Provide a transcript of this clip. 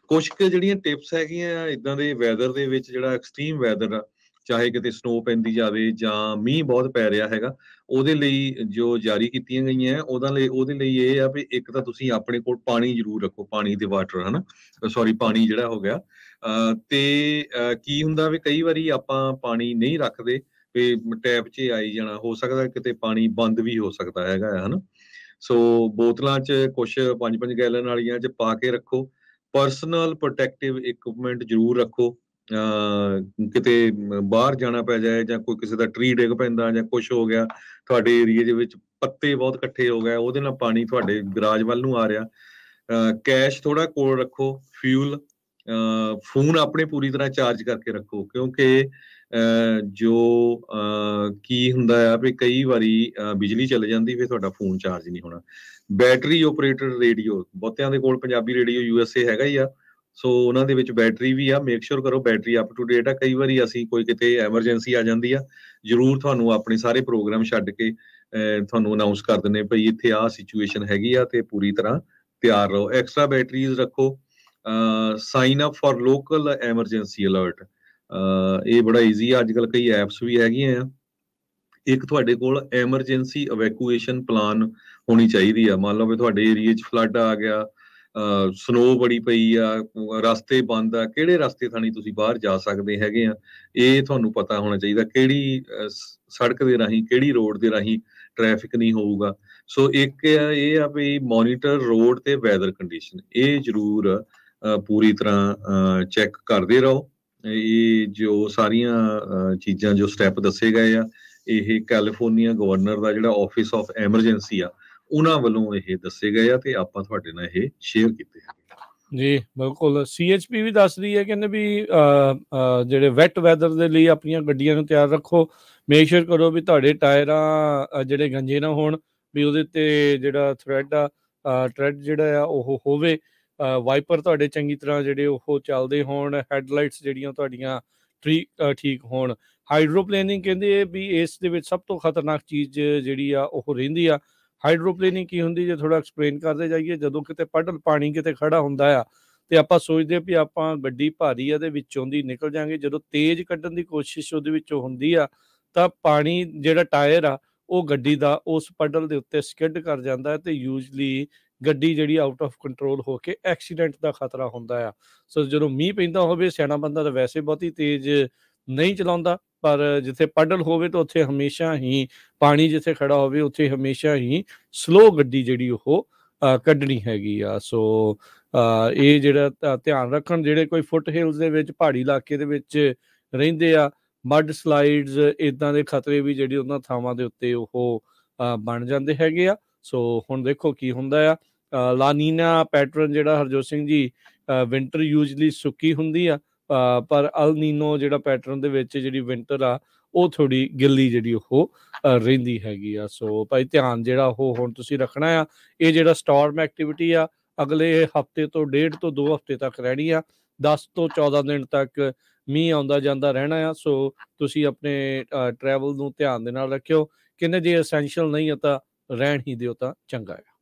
ਕੁਛ ਕੁ ਜਿਹੜੀਆਂ ਟਿਪਸ ਹੈਗੀਆਂ ਆ ਇੱਦਾਂ ਦੇ ਵੈਦਰ ਦੇ ਵਿੱਚ, ਜਿਹੜਾ ਐਕਸਟ੍ਰੀਮ ਵੈਦਰ ਆ, ਚਾਹੇ ਕਿਤੇ ਸਨੋ ਪੈਂਦੀ ਜਾਵੇ ਜਾਂ ਮੀਂਹ ਬਹੁਤ ਪੈ ਰਿਹਾ ਹੈਗਾ, ਉਹਦੇ ਲਈ ਜੋ ਜਾਰੀ ਕੀਤੀਆਂ ਗਈਆਂ ਉਹਦੇ ਲਈ ਇਹ ਆ ਵੀ ਇੱਕ ਤਾਂ ਤੁਸੀਂ ਆਪਣੇ ਕੋਲ ਪਾਣੀ ਜ਼ਰੂਰ ਰੱਖੋ, ਪਾਣੀ ਤੇ ਵਾਟਰ, ਹਨਾ, ਸੌਰੀ ਪਾਣੀ ਜਿਹੜਾ ਹੋ ਗਿਆ। ਤੇ ਕੀ ਹੁੰਦਾ ਵੀ ਕਈ ਵਾਰੀ ਆਪਾਂ ਪਾਣੀ ਨਹੀਂ ਰੱਖਦੇ, ਵੀ ਟੈਪ 'ਚ ਆਈ ਜਾਣਾ, ਹੋ ਸਕਦਾ ਕਿਤੇ ਪਾਣੀ ਬੰਦ ਵੀ ਹੋ ਸਕਦਾ ਹੈਗਾ, ਹਨਾ। ਸੋ ਬੋਤਲਾਂ 'ਚ ਕੁਛ 5-5 ਗੈਲਨ ਵਾਲੀਆਂ 'ਚ ਪਾ ਕੇ ਰੱਖੋ। ਪਰਸਨਲ ਪ੍ਰੋਟੈਕਟਿਵ ਇਕਵਿਪਮੈਂਟ ਜ਼ਰੂਰ ਰੱਖੋ। ਕਿਤੇ ਬਾਹਰ ਜਾਣਾ ਪੈ ਜਾਏ ਜਾਂ ਕੋਈ ਕਿਸੇ ਦਾ ਟਰੀ ਡਿੱਗ ਪੈਂਦਾ ਜਾਂ ਕੁਛ ਹੋ ਗਿਆ, ਤੁਹਾਡੇ ਏਰੀਏ ਦੇ ਵਿੱਚ ਪੱਤੇ ਬਹੁਤ ਇਕੱਠੇ ਹੋ ਗਏ, ਉਹਦੇ ਨਾਲ ਪਾਣੀ ਤੁਹਾਡੇ ਗਰਾਜ ਵੱਲ ਨੂੰ ਆ ਰਿਹਾ। ਕੈਸ਼ ਥੋੜਾ ਕੋਲ ਰੱਖੋ, ਫਿਊਲ, ਫੋਨ ਆਪਣੇ ਪੂਰੀ ਤਰ੍ਹਾਂ ਚਾਰਜ ਕਰਕੇ ਰੱਖੋ, ਕਿਉਂਕਿ ਜੋ ਕੀ ਹੁੰਦਾ ਆ ਵੀ ਕਈ ਵਾਰੀ ਬਿਜਲੀ ਚਲੇ ਜਾਂਦੀ, ਫਿਰ ਤੁਹਾਡਾ ਫੋਨ ਚਾਰਜ ਨਹੀਂ ਹੋਣਾ। ਬੈਟਰੀ ਓਪਰੇਟਡ ਰੇਡੀਓ, ਬਹੁਤਿਆਂ ਦੇ ਕੋਲ ਪੰਜਾਬੀ ਰੇਡੀਓ USA ਹੈਗਾ ਹੀ ਆ, ਸੋ ਉਹਨਾਂ ਦੇ ਵਿੱਚ ਬੈਟਰੀ ਵੀ ਆ, ਮੇਕ ਸ਼ੋਰ ਕਰੋ ਬੈਟਰੀ ਅਪ ਟੂ ਡੇਟ ਆ। ਕਈ ਵਾਰੀ ਅਸੀਂ ਕੋਈ ਕਿਤੇ ਐਮਰਜੈਂਸੀ ਆ ਜਾਂਦੀ ਆ, ਜ਼ਰੂਰ ਤੁਹਾਨੂੰ ਆਪਣੇ ਸਾਰੇ ਪ੍ਰੋਗਰਾਮ ਛੱਡ ਕੇ ਤੁਹਾਨੂੰ ਅਨਾਉਂਸ ਕਰ ਦਿੰਦੇ ਭਈ ਇੱਥੇ ਆਹ ਸਿਚੁਏਸ਼ਨ ਹੈਗੀ ਆ ਤੇ ਪੂਰੀ ਤਰ੍ਹਾਂ ਤਿਆਰ ਰਹੋ। ਐਕਸਟਰਾ ਬੈਟਰੀਜ਼ ਰੱਖੋ। Sign up for local emergency alert, ਇਹ ਬੜਾ ਈਜ਼ੀ ਆ, ਅੱਜ ਕੱਲ੍ਹ ਕਈ ਐਪਸ ਵੀ ਹੈਗੀਆਂ ਆ। ਇੱਕ ਤੁਹਾਡੇ ਕੋਲ ਐਮਰਜੈਂਸੀ ਇਵੈਕੂਏਸ਼ਨ ਪਲਾਨ ਹੋਣੀ ਚਾਹੀਦੀ ਆ। ਮੰਨ ਲਓ ਵੀ ਤੁਹਾਡੇ ਏਰੀਏ 'ਚ ਫਲੱਡ ਆ ਗਿਆ, ਸਨੋ ਬੜੀ ਪਈ ਆ, ਰਸਤੇ ਬੰਦ ਆ, ਕਿਹੜੇ ਰਸਤੇ ਥਾਣੀ ਤੁਸੀਂ ਬਾਹਰ ਜਾ ਸਕਦੇ ਹੈਗੇ ਆ, ਇਹ ਤੁਹਾਨੂੰ ਪਤਾ ਹੋਣਾ ਚਾਹੀਦਾ। ਕਿਹੜੀ ਸੜਕ ਦੇ ਰਾਹੀਂ, ਕਿਹੜੀ ਰੋਡ ਦੇ ਰਾਹੀਂ ਟ੍ਰੈਫਿਕ ਨਹੀਂ ਹੋਊਗਾ। ਸੋ ਇੱਕ ਇਹ ਆ ਵੀ ਮੋਨੀਟਰ ਰੋਡ ਤੇ ਵੈਦਰ ਕੰਡੀਸ਼ਨ, ਇਹ ਜ਼ਰੂਰ ਪੂਰੀ ਤਰ੍ਹਾਂ ਚੈੱਕ ਕਰਦੇ ਰਹੋ। ਇਹ ਜੋ ਸਾਰੀਆਂ ਚੀਜ਼ਾਂ, ਜੋ ਸਟੈਪ ਦੱਸੇ ਗਏ ਆ, ਇਹ ਕੈਲੀਫੋਰਨੀਆ ਗਵਰਨਰ ਦਾ ਜਿਹੜਾ ਆਫਿਸ ਆਫ ਐਮਰਜੈਂਸੀ ਆ, ਉਹਨਾਂ ਵੱਲੋਂ ਇਹ ਦੱਸੇ ਗਏ ਆ ਤੇ ਆਪਾਂ ਤੁਹਾਡੇ ਨਾਲ ਇਹ ਸ਼ੇਅਰ ਕੀਤੇ ਆ। ਜੀ ਬਿਲਕੁਲ, CHP ਵੀ ਦੱਸ ਰਹੀ ਹੈ, ਕਹਿੰਦੇ ਵੀ ਜਿਹੜੇ ਵੈਟ ਵੈਦਰ ਦੇ ਲਈ ਆਪਣੀਆਂ ਗੱਡੀਆਂ ਨੂੰ ਤਿਆਰ ਰੱਖੋ। ਮੇਕ ਸ਼ੋਰ ਕਰੋ ਵੀ ਤੁਹਾਡੇ ਟਾਇਰਾਂ ਜਿਹੜੇ ਗੰਜੇ ਨਾ ਹੋਣ, ਵੀ ਉਹਦੇ ਤੇ ਜਿਹੜਾ ਟਰੈਡ ਜਿਹੜਾ ਆ ਉਹ ਹੋਵੇ, ਵਾਈਪਰ ਤੁਹਾਡੇ ਚੰਗੀ ਤਰ੍ਹਾਂ ਜਿਹੜੇ ਉਹ ਚੱਲਦੇ ਹੋਣ, ਹੈਡਲਾਈਟਸ ਜਿਹੜੀਆਂ ਤੁਹਾਡੀਆਂ ਠੀਕ ਹੋਣ। ਹਾਈਡਰੋਪਲੇਨਿੰਗ ਕਹਿੰਦੇ ਵੀ ਇਸ ਦੇ ਵਿੱਚ ਸਭ ਤੋਂ ਖਤਰਨਾਕ ਚੀਜ਼ ਜਿਹੜੀ ਆ ਉਹ ਰਹਿੰਦੀ ਆ। ਹਾਈਡਰੋਪਲੇਨਿੰਗ ਕੀ ਹੁੰਦੀ, ਜੇ ਥੋੜਾ ਐਕਸਪਲੇਨ ਕਰਦੇ ਜਾਈਏ, ਜਦੋਂ ਕਿਤੇ ਪੱਧਰ ਪਾਣੀ ਕਿਤੇ ਖੜਾ ਹੁੰਦਾ ਆ ਤੇ ਆਪਾਂ ਸੋਚਦੇ ਵੀ ਆਪਾਂ ਗੱਡੀ ਭਾਰੀ ਆ ਤੇ ਵਿੱਚੋਂ ਦੀ ਨਿਕਲ ਜਾਾਂਗੇ। ਜਦੋਂ ਤੇਜ਼ ਕੱਢਣ ਦੀ ਕੋਸ਼ਿਸ਼ ਉਹਦੇ ਵਿੱਚੋਂ ਹੁੰਦੀ ਆ ਤਾਂ ਪਾਣੀ ਜਿਹੜਾ ਟਾਇਰ ਆ ਉਹ ਗੱਡੀ ਦਾ ਉਸ ਪੱਧਰ ਦੇ ਉੱਤੇ ਸਕਿੱਡ ਕਰ ਜਾਂਦਾ ਤੇ ਯੂਜਲੀ ਗੱਡੀ ਜਿਹੜੀ ਆਊਟ ਆਫ ਕੰਟਰੋਲ ਹੋ ਕੇ ਐਕਸੀਡੈਂਟ ਦਾ ਖਤਰਾ ਹੁੰਦਾ ਆ। ਸੋ ਜਦੋਂ ਮੀਂਹ ਪੈਂਦਾ ਹੋਵੇ, ਸਿਆਣਾ ਬੰਦਾ ਤਾਂ ਵੈਸੇ ਬਹੁਤੀ ਤੇਜ਼ ਨਹੀਂ ਚਲਾਉਂਦਾ, ਪਰ ਜਿੱਥੇ ਪੱਧਰ ਹੋਵੇ ਤਾਂ ਉੱਥੇ ਹਮੇਸ਼ਾ ਹੀ ਪਾਣੀ ਜਿੱਥੇ ਖੜਾ ਹੋਵੇ ਉੱਥੇ ਹਮੇਸ਼ਾ ਹੀ ਸਲੋ ਗੱਡੀ ਜਿਹੜੀ ਉਹ ਕੱਢਣੀ ਹੈਗੀ ਆ। ਸੋ ਇਹ ਜਿਹੜਾ ਧਿਆਨ ਰੱਖਣ, ਜਿਹੜੇ ਕੋਈ ਫੁੱਟ ਹਿਲਸ ਦੇ ਵਿੱਚ, ਪਹਾੜੀ ਇਲਾਕੇ ਦੇ ਵਿੱਚ ਰਹਿੰਦੇ ਆ, ਮੱਡ ਸਲਾਈਡਸ ਇੱਦਾਂ ਦੇ ਖਤਰੇ ਵੀ ਜਿਹੜੇ ਉਹਨਾਂ ਥਾਵਾਂ ਦੇ ਉੱਤੇ ਉਹ ਬਣ ਜਾਂਦੇ ਹੈਗੇ ਆ। ਸੋ ਹੁਣ ਦੇਖੋ ਕੀ ਹੁੰਦਾ ਆ। ਲਾਨੀਨਾ ਪੈਟਰਨ ਜਿਹੜਾ ਹਰਜੋਤ ਸਿੰਘ ਜੀ, ਵਿੰਟਰ ਯੂਜਲੀ ਸੁੱਕੀ ਹੁੰਦੀ ਆ, ਪਰ ਅਲ ਨੀਨੋ ਜਿਹੜਾ ਪੈਟਰਨ ਦੇ ਵਿੱਚ ਜਿਹੜੀ ਵਿੰਟਰ ਆ ਉਹ ਥੋੜੀ ਗਿੱਲੀ ਜਿਹੜੀ ਉਹ ਰਹਿੰਦੀ ਹੈਗੀ ਆ। ਸੋ ਭਾਈ ਧਿਆਨ ਜਿਹੜਾ ਉਹ ਹੁਣ ਤੁਸੀਂ ਰੱਖਣਾ ਆ। ਇਹ ਜਿਹੜਾ ਸਟਾਰਮ ਐਕਟੀਵਿਟੀ ਆ ਅਗਲੇ ਹਫ਼ਤੇ ਤੋਂ 1.5 ਤੋਂ 2 ਹਫ਼ਤੇ ਤੱਕ ਰਹਿਣੀ ਆ। 10 ਤੋਂ 14 ਦਿਨ ਤੱਕ ਮੀਂਹ ਆਉਂਦਾ ਜਾਂਦਾ ਰਹਿਣਾ ਆ। ਸੋ ਤੁਸੀਂ ਆਪਣੇ ਟਰੈਵਲ ਨੂੰ ਧਿਆਨ ਦੇ ਨਾਲ ਰੱਖਿਓ। ਕਿੰਨੇ ਜੇ ਐਸੈਂਸ਼ੀਅਲ ਨਹੀਂ ਆ ਤਾਂ ਰਹਿਣ ਹੀ ਦਿਓ ਤਾਂ ਚੰਗਾ ਆ।